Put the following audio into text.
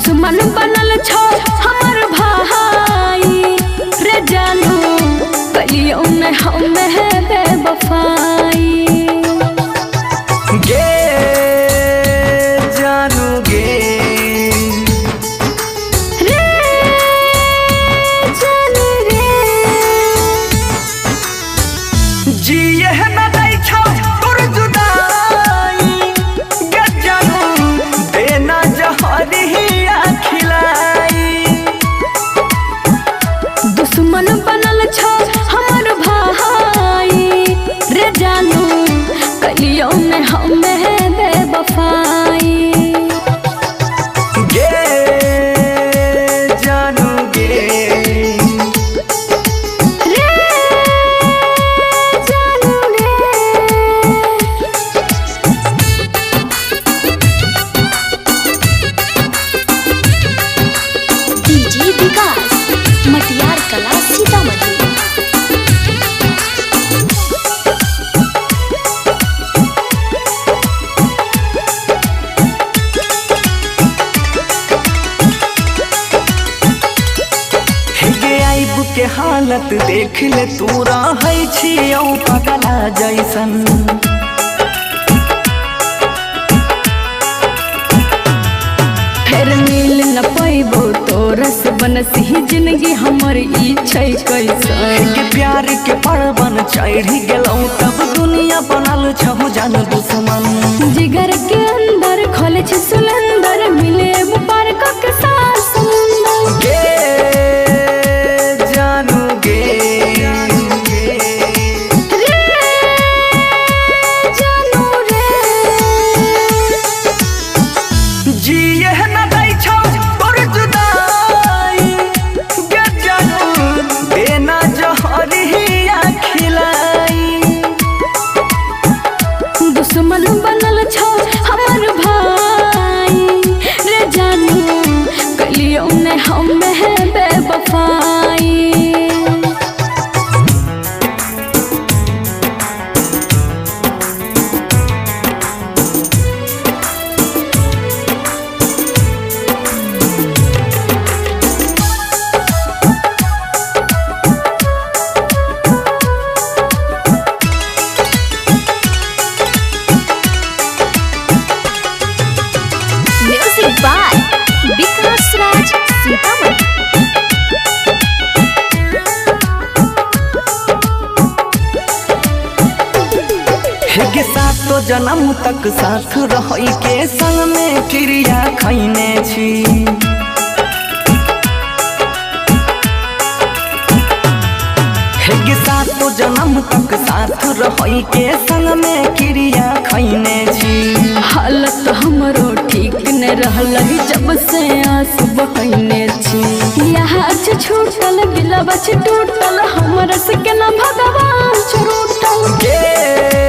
दुश्मन बनल छो हमर भाई रे जानू कलियो न हम है बेवफाई गे जानू गे रे जानू रे जिए न दै छो तोर जुदाई गे जानू देना जहरिया खिलाई दुश्मन बनल छो हमर भाई रे जानू कलियो न हम है बेवफाई गे जानू गे रे जानू रे डीजे विकास मटियार कला सीतामढ़ी। गे आइब के हालत देख ले तू रहै छियौ पगला जैसन फिर मिल न पैबो तोरस बनसी जिंदगी हमर ई छै कैसन के प्यार के पर्वन चढ़ी गेलौ तब दुनिया बनल छहु जान दुश्मन जिगर के अंदर खोले छै सुलंदर मिले वो पार के साथ समुंदर गे जानू गे रे जानू रे जिए न दै छौ तोर जुदाई गे जानू देना जहरिया खिलाई दुश्मन बनल छो हमर भाई रे जानू कलियो न हम है बेवफाई म्यूजिक बाय विकास राज सीतामढ़ी। के सातो जन्म तक साथ रहै के संग में क्रिया खैने छी के सातो जन्म तक साथ रहै के संग में क्रिया खैने छी हालत हमरो ठीक न रहल जब से आंसू बहने छी यहाँ से छूटल गिलवा से टूटल हमरा से केना भगवान छूटल गे